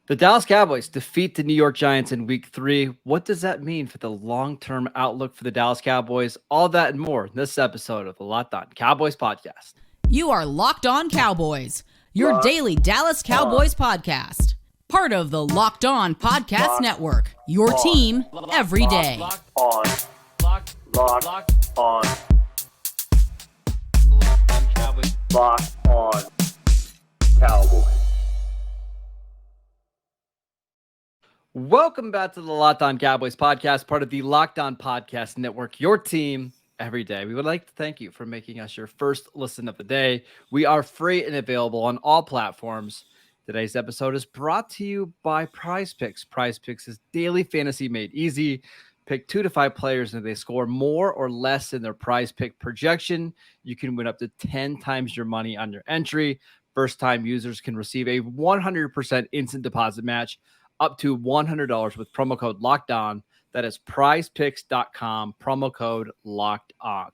The Dallas Cowboys defeat the New York Giants in week 3. What does that mean for the long-term outlook for the Dallas Cowboys? All that and more in this episode of the Locked On Cowboys podcast. You are Locked On Cowboys, your daily Dallas Cowboys podcast. Part of the Locked On Podcast Network, your team every day. Locked On Cowboys. Locked On Cowboys. Welcome back to the Locked On Cowboys podcast, part of the Locked On Podcast Network, your team every day. We would like to thank you for making us your first listen of the day. We are free and available on all platforms. Today's episode is brought to you by Prize Picks. Prize Picks is daily fantasy made easy. Pick 2 to 5 players, and if they score more or less than their Prize Pick projection, you can win up to 10 times your money on your entry. First-time users can receive a 100% instant deposit match up to $100 with promo code Locked On. That is prizepicks.com, promo code Locked On.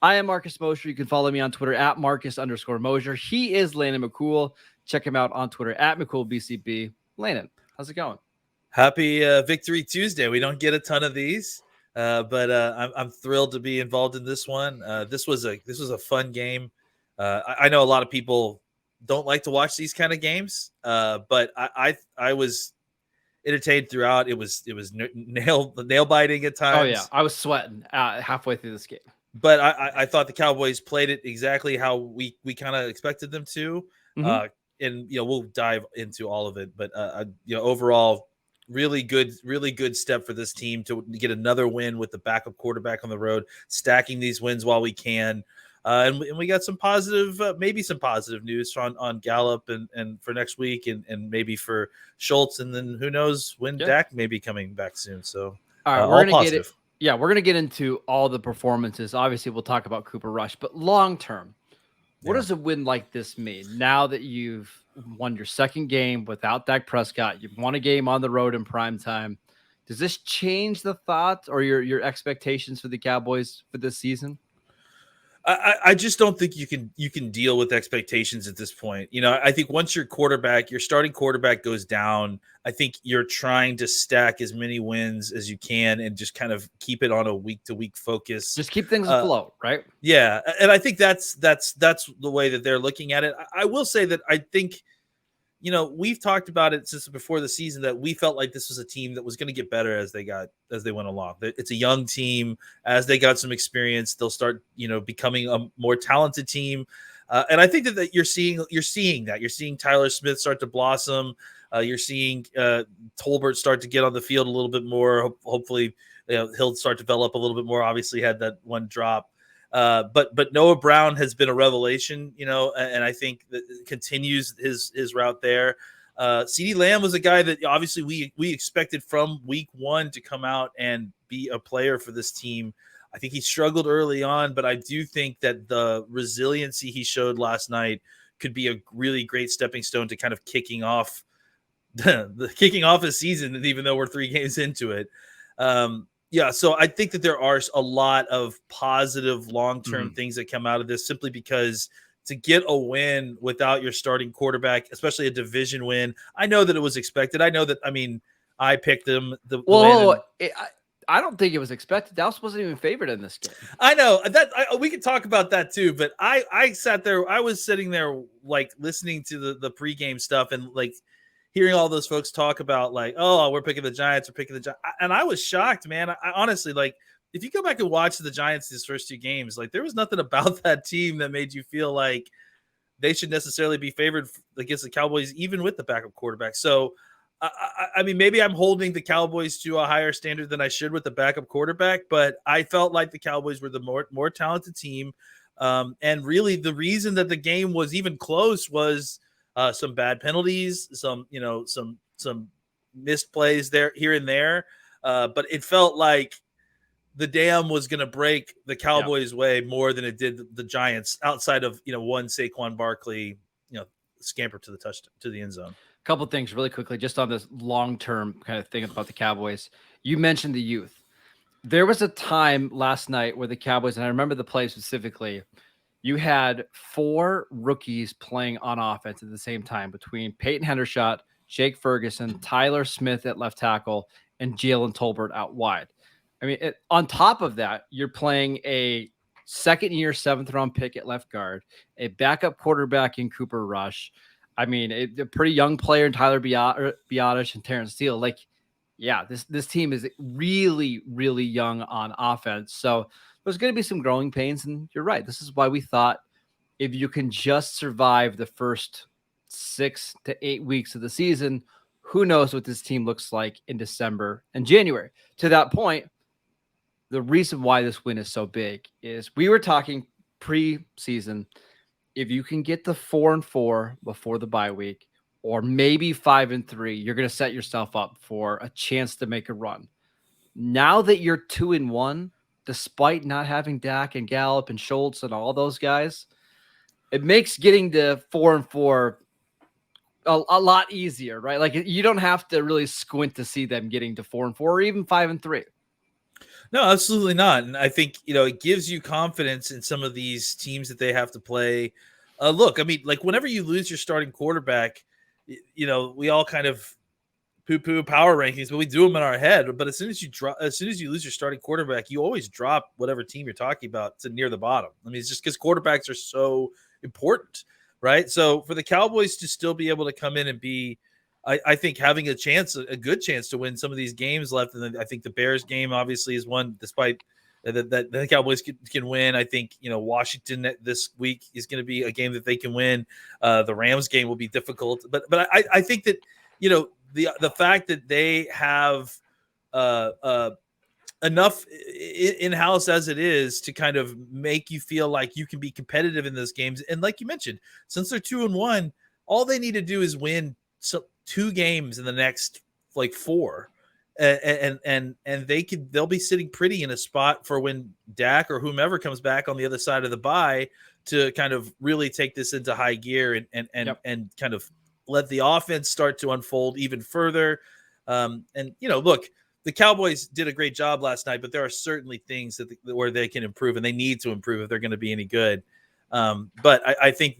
I am Marcus Mosher. You can follow me on Twitter at Marcus_Mosher. He is Landon McCool. Check him out on Twitter at McCoolBCB. Landon, how's it going? Happy Victory Tuesday. We don't get a ton of these, but I'm thrilled to be involved in this one. This was a fun game. I know a lot of people don't like to watch these kind of games, but I was entertained throughout. It was nail biting at times. Oh yeah, I was sweating halfway through this game. But I thought the Cowboys played it exactly how we kind of expected them to. Mm-hmm. And we'll dive into all of it. But overall, really good step for this team to get another win with the backup quarterback on the road, stacking these wins while we can. And we got some positive, maybe some positive news on Gallup and for next week and maybe for Schultz. And then who knows when Dak may be coming back soon. So all right, we're going to get it. Yeah, we're going to get into all the performances. Obviously, we'll talk about Cooper Rush, but long term, what does a win like this mean? Now that you've won your second game without Dak Prescott, you've won a game on the road in prime time. Does this change the thoughts or your expectations for the Cowboys for this season? I just don't think you can deal with expectations at this point. I think once your starting quarterback goes down, I think you're trying to stack as many wins as you can and just kind of keep it on a week-to-week focus. Just keep things afloat, right? Yeah, and I think that's the way that they're looking at it. I will say that I think we've talked about it since before the season that we felt like this was a team that was going to get better as they went along. It's a young team. As they got some experience, they'll start, becoming a more talented team. And I think that you're seeing that. You're seeing Tyler Smith start to blossom. You're seeing Tolbert start to get on the field a little bit more. Hopefully, he'll start to develop a little bit more. Obviously, had that one drop. But Noah Brown has been a revelation, and I think that continues his route there. CeeDee Lamb was a guy that obviously we expected from week 1 to come out and be a player for this team. I think he struggled early on, but I do think that the resiliency he showed last night could be a really great stepping stone to kind of kicking off his season, even though we're 3 games into it. Yeah, so I think that there are a lot of positive long-term things that come out of this simply because to get a win without your starting quarterback, especially a division win, I know that it was expected. I know that, I picked them. I don't think it was expected. Dallas wasn't even favored in this game. I know that we can talk about that too, but I sat there. I was sitting there like listening to the pregame stuff and like hearing all those folks talk about like, oh, we're picking the Giants, and I was shocked, man. I honestly, like, if you go back and watch the Giants these first 2 games, like there was nothing about that team that made you feel like they should necessarily be favored against the Cowboys, even with the backup quarterback. So, I mean, maybe I'm holding the Cowboys to a higher standard than I should with the backup quarterback, but I felt like the Cowboys were the more talented team. And really the reason that the game was even close was some bad penalties, some missed plays there, here and there. But it felt like the dam was going to break the Cowboys' way more than it did the Giants outside of, one Saquon Barkley, scamper to the end zone. A couple of things really quickly, just on this long-term kind of thing about the Cowboys. You mentioned the youth. There was a time last night where the Cowboys, and I remember the play specifically, you had 4 rookies playing on offense at the same time between Peyton Hendershot, Jake Ferguson, Tyler Smith at left tackle, and Jalen Tolbert out wide. I mean, on top of that, you're playing a second-year, seventh-round pick at left guard, a backup quarterback in Cooper Rush. I mean, a pretty young player in Tyler Biotish and Terrence Steele. Like, yeah, this team is really, really young on offense. So there's going to be some growing pains, and you're right. This is why we thought if you can just survive the first 6 to 8 weeks of the season, who knows what this team looks like in December and January. To that point, the reason why this win is so big is we were talking pre-season. If you can get the 4-4 before the bye week, or maybe 5-3, you're going to set yourself up for a chance to make a run. Now that you're 2-1, despite not having Dak and Gallup and Schultz and all those guys, it makes getting to 4-4 a lot easier, right? Like, you don't have to really squint to see them getting to 4-4 or even 5-3. No, absolutely not. And I think, it gives you confidence in some of these teams that they have to play. Look, I mean, like, whenever you lose your starting quarterback, we all kind of poo-poo power rankings, but we do them in our head. But as soon as you lose your starting quarterback, you always drop whatever team you're talking about to near the bottom. I mean, it's just because quarterbacks are so important, right? So for the Cowboys to still be able to come in and be, I think, having a good chance to win some of these games left. And I think the Bears game obviously is one, despite that the Cowboys can win. I think, Washington this week is going to be a game that they can win. The Rams game will be difficult, but I think that, the fact that they have enough in-house as it is to kind of make you feel like you can be competitive in those games. And like you mentioned, since they're 2-1, all they need to do is win 2 games in the next 4, and they'll be sitting pretty in a spot for when Dak or whomever comes back on the other side of the bye to kind of really take this into high gear and kind of let the offense start to unfold even further. Look, the Cowboys did a great job last night, but there are certainly things where they can improve, and they need to improve if they're going to be any good. But I think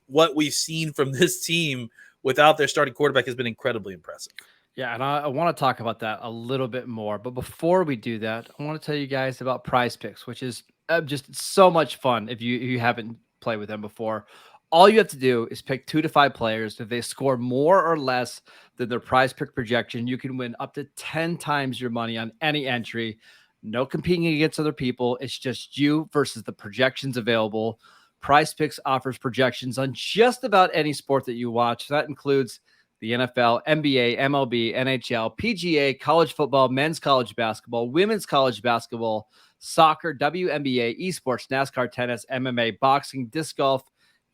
what we've seen from this team without their starting quarterback has been incredibly impressive. Yeah, and I want to talk about that a little bit more. But before we do that, I want to tell you guys about Prize Picks, which is just so much fun if you haven't played with them before. All you have to do is pick 2 to 5 players. If they score more or less than their Prize Pick projection, you can win up to 10 times your money on any entry. No competing against other people. It's just you versus the projections available. Prize Picks offers projections on just about any sport that you watch. That includes the NFL, NBA, MLB, NHL, PGA, college football, men's college basketball, women's college basketball, soccer, WNBA, esports, NASCAR, tennis, MMA, boxing, disc golf,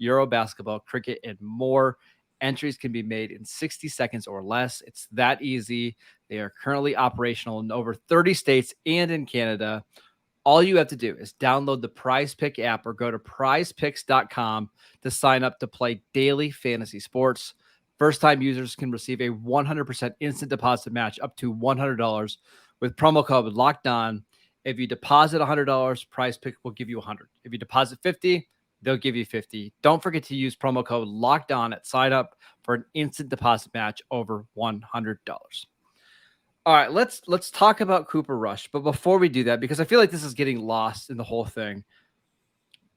Euro basketball, cricket, and more. Entries can be made in 60 seconds or less. It's that easy. They are currently operational in over 30 states and in Canada. All you have to do is download the Prize Pick app or go to prizepicks.com to sign up to play daily fantasy sports. First-time users can receive a 100% instant deposit match up to $100 with promo code LOCKEDON. If you deposit $100, Prize Pick will give you $100. If you deposit $50, they'll give you $50. Don't forget to use promo code LOCKEDON at sign up for an instant deposit match over $100. All right, let's talk about Cooper Rush. But before we do that, because I feel like this is getting lost in the whole thing,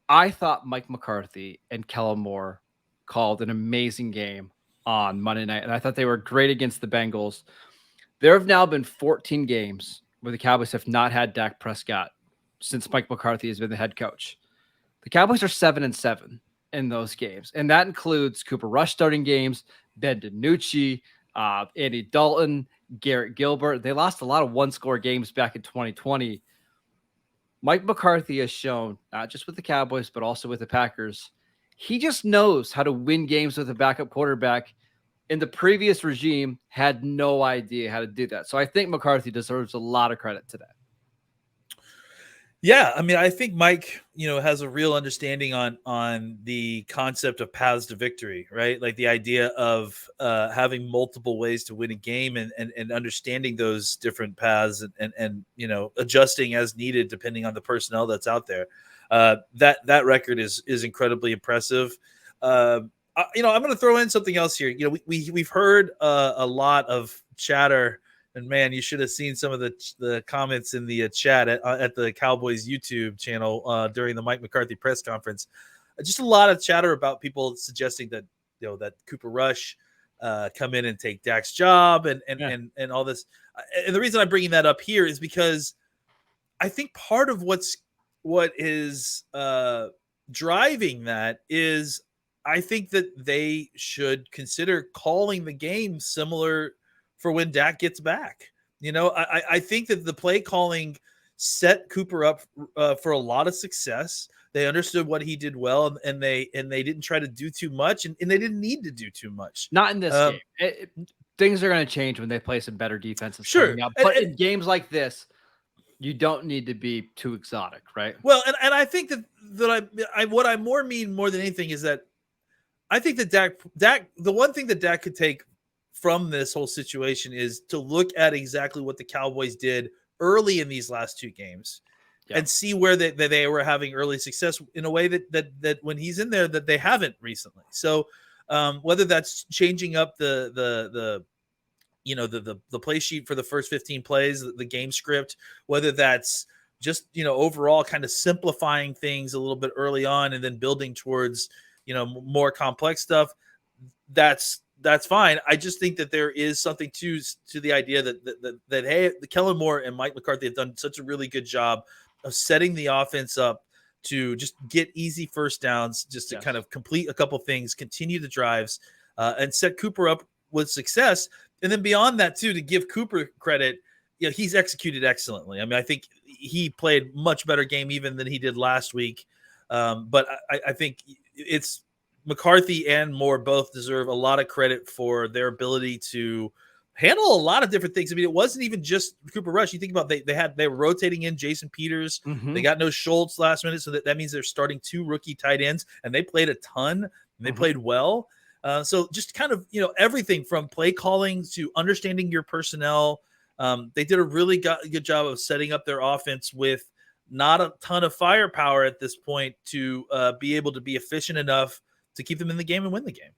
I thought Mike McCarthy and Kellen Moore called an amazing game on Monday night, and I thought they were great against the Bengals. There have now been 14 games where the Cowboys have not had Dak Prescott since Mike McCarthy has been the head coach. The Cowboys are 7-7 in those games, and that includes Cooper Rush starting games, Ben DiNucci, Andy Dalton, Garrett Gilbert. They lost a lot of one-score games back in 2020. Mike McCarthy has shown, not just with the Cowboys, but also with the Packers, he just knows how to win games with a backup quarterback. In the previous regime, had no idea how to do that. So I think McCarthy deserves a lot of credit today. Yeah, I mean, I think Mike, has a real understanding on the concept of paths to victory, right? Like the idea of having multiple ways to win a game and understanding those different paths and adjusting as needed depending on the personnel that's out there. That record is incredibly impressive. I'm going to throw in something else here. We've heard a lot of chatter, and man, you should have seen some of the comments in the chat at the Cowboys YouTube channel during the Mike McCarthy press conference. Just a lot of chatter about people suggesting that that Cooper Rush come in and take Dak's job and all this. And the reason I'm bringing that up here is because I think part of what is driving that is I think that they should consider calling the game similar for when Dak gets back. I think that the play calling set Cooper up for a lot of success. They understood what he did well, and they didn't try to do too much, and they didn't need to do too much. Not in this game. Things are going to change when they play some better defenses. Sure. But in games like this, you don't need to be too exotic, right? Well, and I think that what I mean more than anything is that I think that Dak, the one thing that Dak could take from this whole situation is to look at exactly what the Cowboys did early in these last two games and see where they were having early success in a way that when he's in there that they haven't recently. So whether that's changing up the play sheet for the first 15 plays, the game script, whether that's just, overall kind of simplifying things a little bit early on and then building towards, more complex stuff, that's fine. I just think that there is something to the idea that hey, Kellen Moore and Mike McCarthy have done such a really good job of setting the offense up to just get easy first downs, just to kind of complete a couple things, continue the drives, and set Cooper up with success. And then beyond that too, to give Cooper credit, he's executed excellently. I mean, I think he played much better game even than he did last week. But I think it's McCarthy and Moore both deserve a lot of credit for their ability to handle a lot of different things. I mean, it wasn't even just Cooper Rush. You think about they were rotating in Jason Peters. Mm-hmm. They got no Schultz last minute, so that means they're starting two rookie tight ends, and they played a ton and they played well. So just kind of everything from play calling to understanding your personnel. They did a really good job of setting up their offense with not a ton of firepower at this point to be able to be efficient enough to keep them in the game and win the game.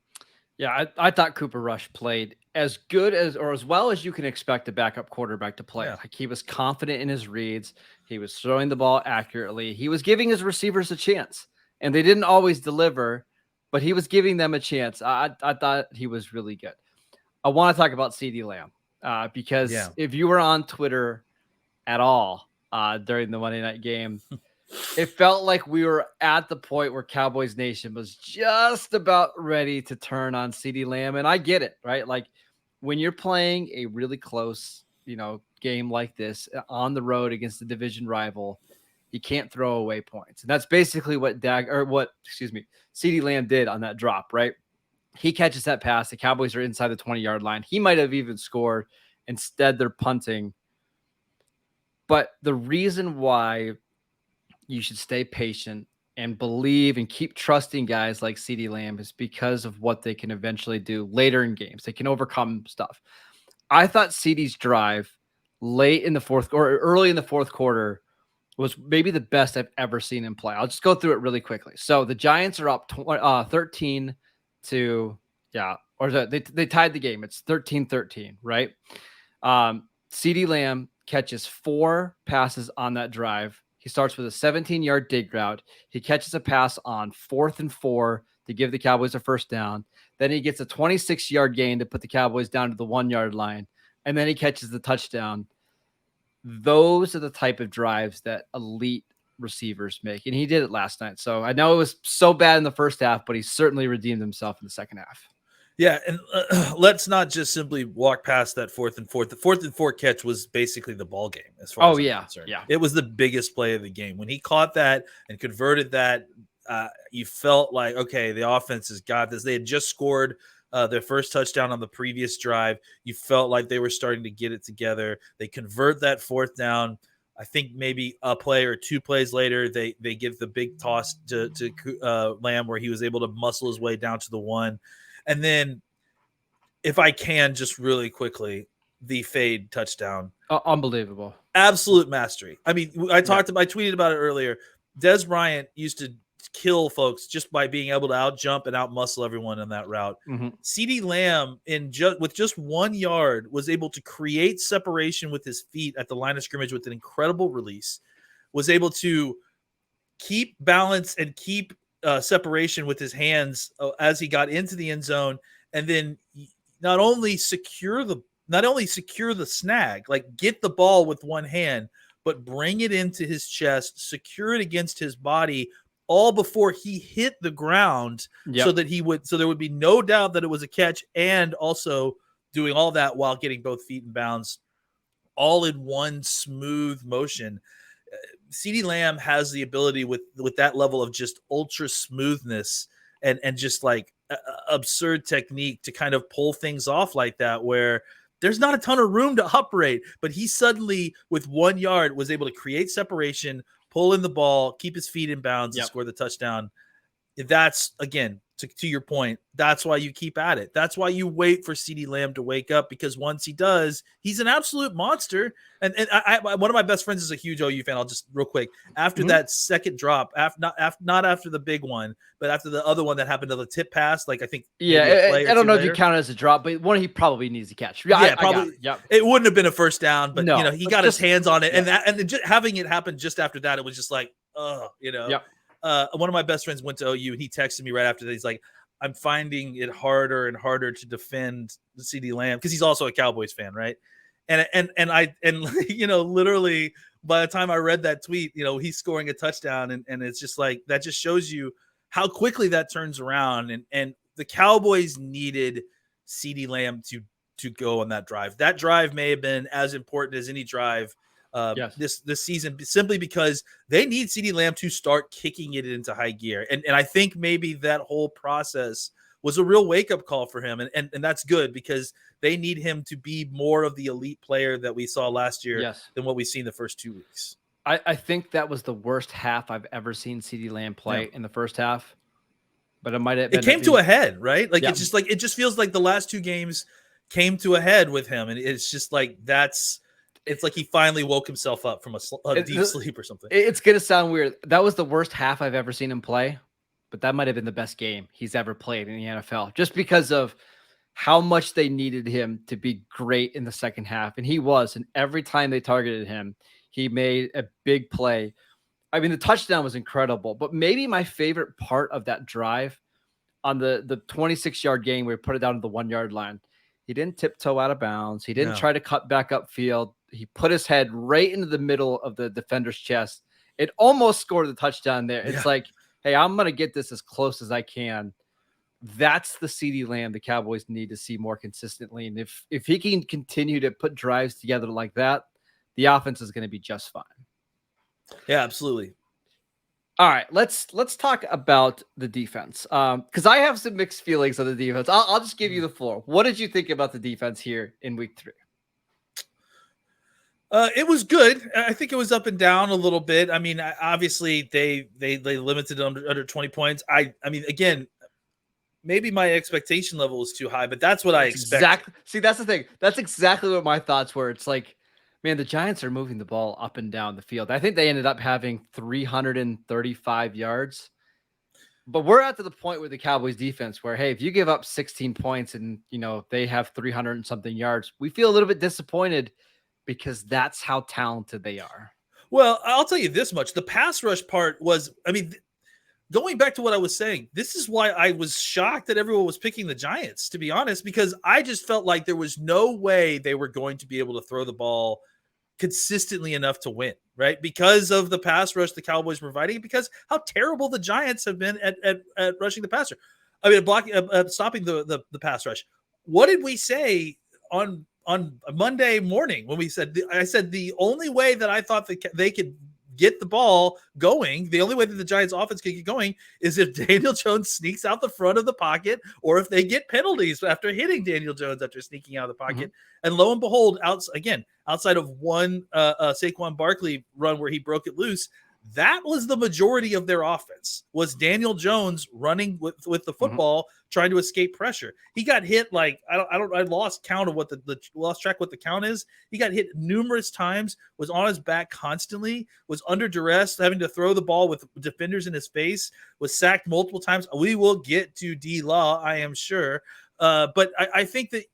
Yeah, I thought Cooper Rush played as good as or as well as you can expect a backup quarterback to play. Yeah. Like he was confident in his reads. He was throwing the ball accurately. He was giving his receivers a chance, and they didn't always deliver, but he was giving them a chance. I thought he was really good. I want to talk about CeeDee Lamb because if you were on Twitter at all during the Monday night game, it felt like we were at the point where Cowboys Nation was just about ready to turn on CeeDee Lamb. And I get it, right? Like when you're playing a really close, game like this on the road against a division rival, you can't throw away points. And that's basically what CeeDee Lamb did on that drop, right? He catches that pass. The Cowboys are inside the 20-yard line. He might have even scored. Instead, they're punting. But the reason why you should stay patient and believe and keep trusting guys like CeeDee Lamb is because of what they can eventually do later in games. They can overcome stuff. I thought CeeDee's drive late in the fourth or early in the fourth quarter was maybe the best I've ever seen him play. I'll just go through it really quickly. So the Giants are up 13 to, they tied the game. It's 13-13, right? CeeDee Lamb catches 4 passes on that drive. He starts with a 17-yard dig route. He catches a pass on 4th and 4 to give the Cowboys a first down. Then he gets a 26-yard gain to put the Cowboys down to the 1-yard line. And then he catches the touchdown. Those are the type of drives that elite receivers make. And he did it last night. So I know it was so bad in the first half, but he certainly redeemed himself in the second half. Yeah, and let's not just simply walk past that 4th and 4. The 4th and 4 catch was basically the ball game as far as I'm concerned. Yeah. It was the biggest play of the game. When he caught that and converted that, you felt like, okay, the offense has got this. They had just scored their first touchdown on the previous drive. You felt like they were starting to get it together. They convert that 4th down. I think maybe a play or 2 plays later, they give the big toss to Lamb where he was able to muscle his way down to the 1. And then, if I can, just really quickly, the fade touchdown. Unbelievable. Absolute mastery. I mean, I tweeted about it earlier. Des Bryant used kill folks just by being able to out jump and out muscle everyone on that route. CeeDee Lamb with just 1 yard was able to create separation with his feet at the line of scrimmage with an incredible release, was able to keep balance and keep separation with his hands as he got into the end zone, and then not only secure the snag, like get the ball with one hand, but bring it into his chest, secure it against his body, all before he hit the ground, so there would be no doubt that it was a catch, and also doing all that while getting both feet in bounds, all in one smooth motion. CeeDee Lamb has the ability with that level of just ultra smoothness and just like absurd technique to kind of pull things off like that, where there's not a ton of room to operate, but he suddenly, with 1 yard, was able to create separation, pull in the ball, keep his feet in bounds, and score the touchdown. That's, again, to your point, that's why you keep at it. That's why you wait for CeeDee Lamb to wake up, because once he does, he's an absolute monster. And I one of my best friends is a huge OU fan. I'll just real quick, after that second drop, not after the big one, but after the other one that happened to the tip pass, like I think I don't know if you count it as a drop, but one he probably needs to catch. Probably. It wouldn't have been a first down, but no, he got his hands on it, and just having it happen just after that, it was just like, one of my best friends went to OU, and he texted me right after that. He's like, I'm finding it harder and harder to defend the CeeDee Lamb, because he's also a Cowboys fan, right? And literally by the time I read that tweet, he's scoring a touchdown, and it's just like, that just shows you how quickly that turns around. And the Cowboys needed CeeDee Lamb to go on that drive. That drive may have been as important as any drive this season, simply because they need CeeDee Lamb to start kicking it into high gear. And I think maybe that whole process was a real wake-up call for him. And that's good, because they need him to be more of the elite player that we saw last year than what we've seen the first 2 weeks. I think that was the worst half I've ever seen CeeDee Lamb play in the first half. But it might have been. It came to a head, right? Like it just feels like the last 2 games came to a head with him. And it's just like it's like he finally woke himself up from a deep sleep or something. It's going to sound weird. That was the worst half I've ever seen him play, but that might have been the best game he's ever played in the NFL, just because of how much they needed him to be great in the second half. And he was, and every time they targeted him, he made a big play. I mean, the touchdown was incredible, but maybe my favorite part of that drive on the 26-yard gain where he put it down to the 1 yard line, he didn't tiptoe out of bounds. He didn't try to cut back upfield. He put his head right into the middle of the defender's chest. It almost scored the touchdown there. It's like, hey, I'm going to get this as close as I can. That's the CeeDee Lamb the Cowboys need to see more consistently. And if he can continue to put drives together like that, the offense is going to be just fine. Yeah, absolutely. All right, let's talk about the defense, because I have some mixed feelings on the defense. I'll just give you the floor. What did you think about the defense here in week 3? It was good. I think it was up and down a little bit. I mean, obviously they limited under 20 points. I mean, again, maybe my expectation level was too high, but that's what I expected. Exactly. See, that's the thing. That's exactly what my thoughts were. It's like, man, the Giants are moving the ball up and down the field. I think they ended up having 335 yards. But we're at to the point with the Cowboys defense where, hey, if you give up 16 points and, they have 300 and something yards, we feel a little bit disappointed, because that's how talented they are. Well, I'll tell you this much. The pass rush part was, I mean, going back to what I was saying, this is why I was shocked that everyone was picking the Giants, to be honest, because I just felt like there was no way they were going to be able to throw the ball consistently enough to win, right? Because of the pass rush the Cowboys were providing, because how terrible the Giants have been at rushing the passer. I mean, stopping the pass rush. What did we say on Monday morning when I said the only way that I thought they could get the ball going, the only way that the Giants offense could get going, is if Daniel Jones sneaks out the front of the pocket, or if they get penalties after hitting Daniel Jones after sneaking out of the pocket. And lo and behold, outside of one Saquon Barkley run where he broke it loose, that was the majority of their offense, was Daniel Jones running with the football, trying to escape pressure. He got hit like I lost count of what lost track what the count is. He got hit numerous times, was on his back constantly, was under duress, having to throw the ball with defenders in his face, was sacked multiple times. We will get to D-Law, I am sure. But I think that,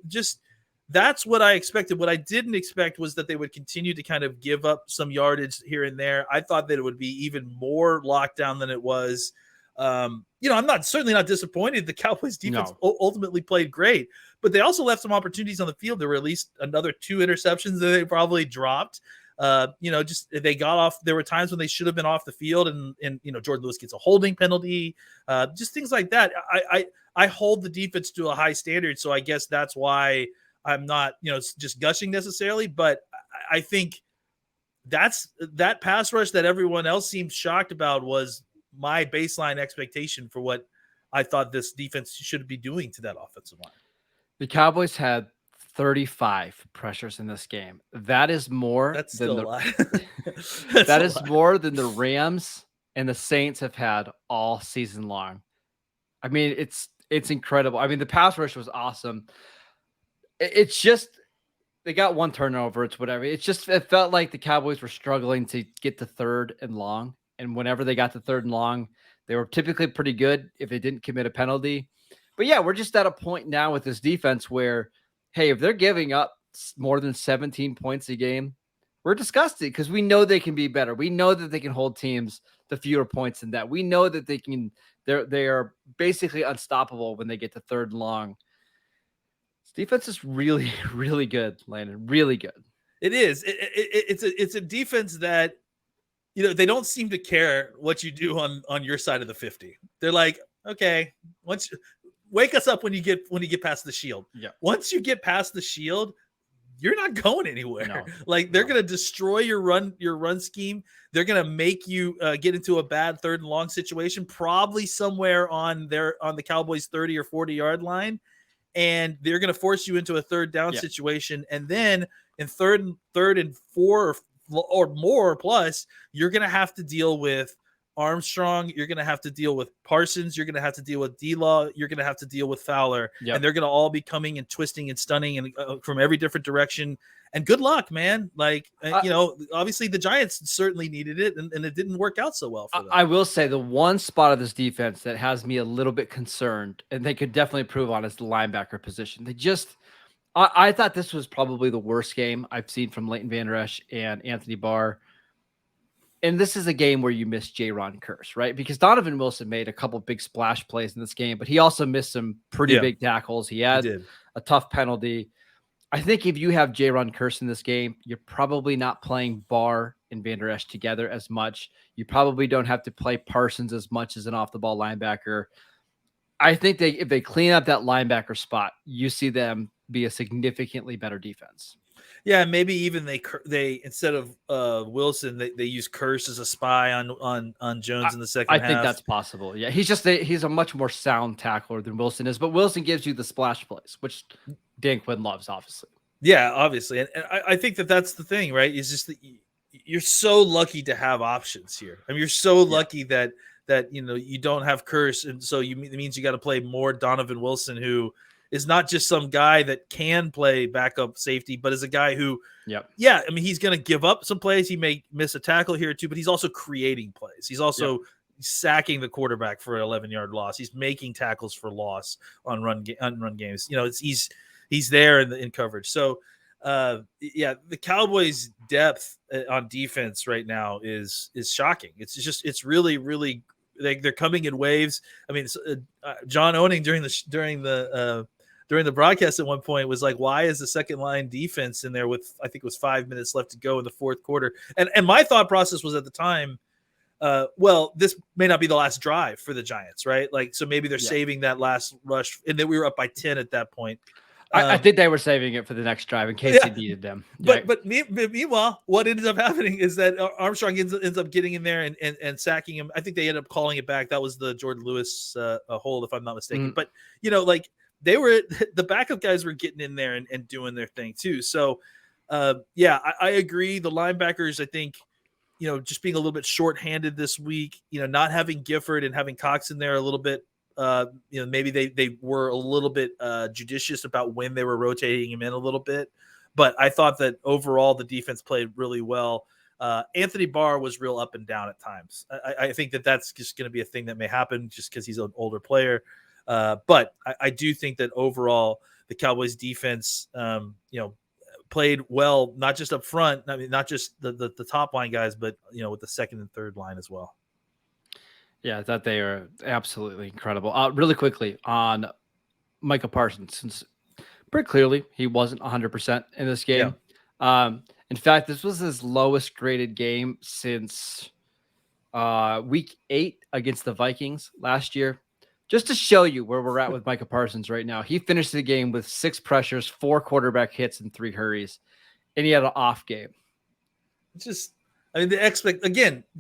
just that's what I expected. What I didn't expect was that they would continue to kind of give up some yardage here and there. I thought that it would be even more lockdown than it was. I'm certainly not disappointed. The Cowboys defense ultimately played great, but they also left some opportunities on the field. There were at least another 2 interceptions that they probably dropped. Just they got off. There were times when they should have been off the field, and Jordan Lewis gets a holding penalty. Just things like that. I hold the defense to a high standard, so I guess that's why I'm not, just gushing necessarily, but I think that pass rush that everyone else seemed shocked about was my baseline expectation for what I thought this defense should be doing to that offensive line. The Cowboys had 35 pressures in this game. That is more. That's still a lot. That is more than the Rams and the Saints have had all season long. I mean, it's incredible. I mean, the pass rush was awesome. It's just they got 1 turnover. It's whatever. It felt like the Cowboys were struggling to get to 3rd and long. And whenever they got to 3rd and long, they were typically pretty good if they didn't commit a penalty. But yeah, we're just at a point now with this defense where, hey, if they're giving up more than 17 points a game, we're disgusted because we know they can be better. We know that they can hold teams to fewer points than that. We know that they are basically unstoppable when they get to 3rd and long. Defense is really, really good, Landon. Really good. It is. It's a defense that, they don't seem to care what you do on your side of the 50. They're like, okay, wake us up when you get past the shield. Yeah. Once you get past the shield, you're not going anywhere. They're going to destroy your run scheme. They're going to make you get into a bad 3rd and long situation, probably somewhere on the Cowboys 30 or 40 yard line. And they're going to force you into a 3rd down situation. And then in third and 4 or more plus, you're going to have to deal with Armstrong. You're going to have to deal with Parsons. You're going to have to deal with D-Law. You're going to have to deal with Fowler. Yep. And they're going to all be coming and twisting and stunning and from every different direction. And good luck, man. Obviously the Giants certainly needed it, and it didn't work out so well for them. I will say the one spot of this defense that has me a little bit concerned, and they could definitely improve on, is the linebacker position. I thought this was probably the worst game I've seen from Leighton Vander Esch and Anthony Barr. And this is a game where you miss Jaron Kearse, right? Because Donovan Wilson made a couple big splash plays in this game, but he also missed some pretty big tackles. He had a tough penalty. I think if you have Jaron Kearse in this game, you're probably not playing Barr and Vander Esch together as much. You probably don't have to play Parsons as much as an off-the-ball linebacker. I think if they clean up that linebacker spot, you see them be a significantly better defense. Yeah, maybe even they instead of Wilson, they use Kearse as a spy on Jones in the second half. I think that's possible. Yeah, he's a much more sound tackler than Wilson is, but Wilson gives you the splash plays, which Dan Quinn loves, obviously. Yeah, obviously, and I think that's the thing, right? It's just that you're so lucky to have options here. I mean, you're so lucky that you don't have Kearse, and so it means you got to play more Donovan Wilson, who is not just some guy that can play backup safety, but is a guy who, I mean, he's going to give up some plays. He may miss a tackle here or two, but he's also creating plays. He's also sacking the quarterback for an 11-yard loss. He's making tackles for loss on run games. He's there in coverage. So, the Cowboys' depth on defense right now is shocking. It's really, really, they're coming in waves. I mean, John Owning during the broadcast at one point was like, why is the second line defense in there with, I think it was 5 minutes left to go in the 4th quarter? And my thought process was at the time, this may not be the last drive for the Giants, right? So maybe they're saving that last rush, and then we were up by 10 at that point. I think they were saving it for the next drive in case they needed them. But meanwhile, what ended up happening is that Armstrong ends up getting in there and sacking him. I think they ended up calling it back. That was the Jordan Lewis hold, if I'm not mistaken. But, the backup guys were getting in there and doing their thing too. So, I agree. The linebackers, I think, just being a little bit shorthanded this week, not having Gifford and having Cox in there a little bit, maybe they were a little bit judicious about when they were rotating him in a little bit. But I thought that overall the defense played really well. Anthony Barr was real up and down at times. I think that's just going to be a thing that may happen just because he's an older player. But I do think that overall the Cowboys defense, played well, not just up front. I mean, not just the top line guys, but with the second and third line as well. Yeah, I thought they are absolutely incredible. Really quickly on Micah Parsons, since pretty clearly he wasn't 100% in this game. Yeah. In fact, this was his lowest graded game since week 8 against the Vikings last year. Just to show you where we're at with Micah Parsons right now, he finished the game with 6 pressures, 4 quarterback hits, and 3 hurries, and he had an off game. The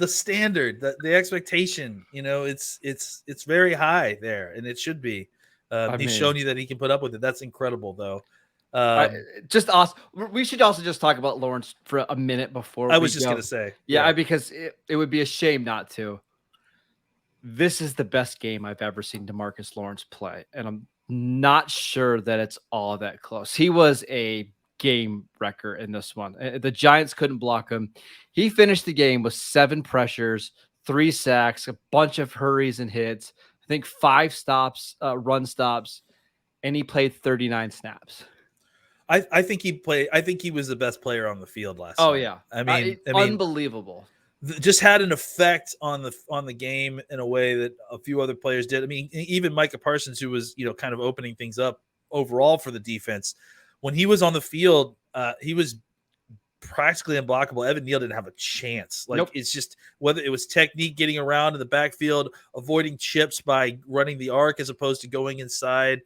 standard, the expectation, it's very high there, and it should be. He's shown you that he can put up with it. That's incredible, though. Just awesome. We should also just talk about Lawrence for a minute before I was just going to say. Yeah, because it would be a shame not to. This is the best game I've ever seen Demarcus Lawrence play, and I'm not sure that it's all that close. He was a game wrecker in this one. The Giants couldn't block him. He finished the game with 7 pressures, 3 sacks, a bunch of hurries and hits, I think 5 stops, run stops, and he played 39 snaps. I think he was the best player on the field last night. Yeah. I mean, unbelievable. Just had an effect on the game in a way that a few other players did. I mean, even Micah Parsons, who was, kind of opening things up overall for the defense, when he was on the field, he was practically unblockable. Evan Neal didn't have a chance. It's just whether it was technique, getting around in the backfield, avoiding chips by running the arc as opposed to going inside,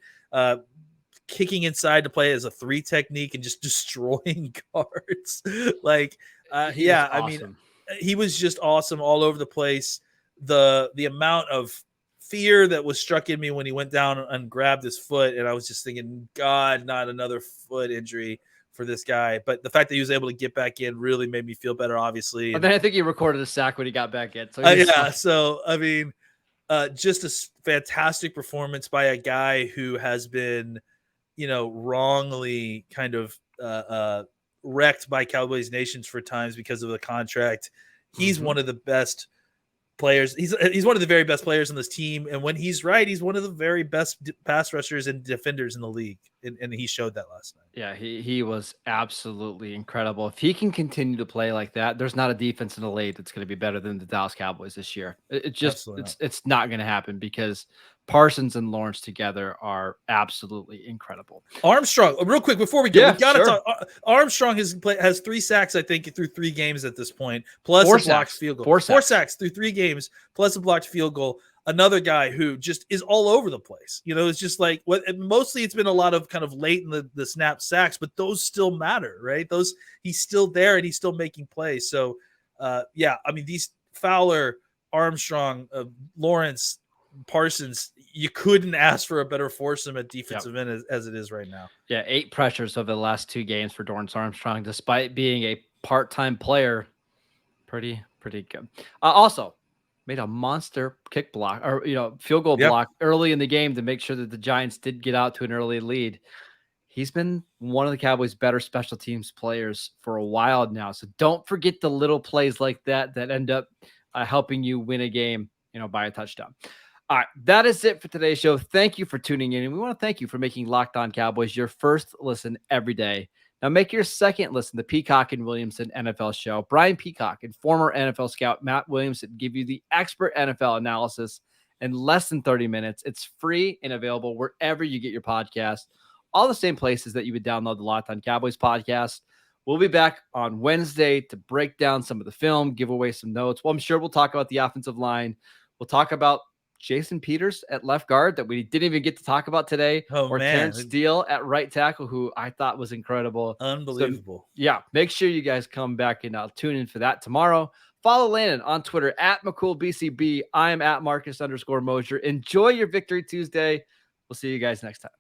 kicking inside to play as a 3 technique and just destroying guards. Awesome. I mean, he was just awesome all over the place. The amount of fear that was struck in me when he went down and grabbed his foot, and I was just thinking, God, not another foot injury for this guy. But the fact that he was able to get back in really made me feel better, obviously. And then I think he recorded a sack when he got back in. So I mean, just a fantastic performance by a guy who has been, wrongly kind of wrecked by Cowboys Nations for times because of the contract. He's one of the best players. He's one of the very best players on this team. And when he's right, he's one of the very best pass rushers and defenders in the league. And he showed that last night. Yeah, he was absolutely incredible. If he can continue to play like that, there's not a defense in the league that's going to be better than the Dallas Cowboys this year. It's not going to happen because Parsons and Lawrence together are absolutely incredible. Armstrong, real quick before we go, we got to talk. Armstrong has 3 sacks, I think, through 3 games at this point, plus a blocked field goal. 4 sacks through 3 games, plus a blocked field goal. Another guy who just is all over the place. It's just like mostly it's been a lot of kind of late in the snap sacks, but those still matter, right? He's still there and he's still making plays. So, I mean, these Fowler, Armstrong, Lawrence, Parsons, you couldn't ask for a better foursome at defensive end as it is right now. Yeah, 8 pressures over the last 2 games for Dorrance Armstrong, despite being a part-time player. Pretty good. Also, made a monster kick block or field goal block early in the game to make sure that the Giants did get out to an early lead. He's been one of the Cowboys' better special teams players for a while now. So don't forget the little plays like that end up helping you win a game, by a touchdown. All right, that is it for today's show. Thank you for tuning in, and we want to thank you for making Locked On Cowboys your first listen every day. Now make your second listen the Peacock and Williamson NFL show. Brian Peacock and former NFL scout Matt Williamson give you the expert NFL analysis in less than 30 minutes. It's free and available wherever you get your podcast, all the same places that you would download the Locked On Cowboys podcast. We'll be back on Wednesday to break down some of the film, give away some notes. Well, I'm sure we'll talk about the offensive line. We'll talk about Jason Peters at left guard that we didn't even get to talk about today. Terrence Steele at right tackle, who I thought was incredible. Unbelievable. So, make sure you guys come back and I'll tune in for that tomorrow. Follow Landon on Twitter at McCoolBCB. I am at Marcus _Mosher. Enjoy your Victory Tuesday. We'll see you guys next time.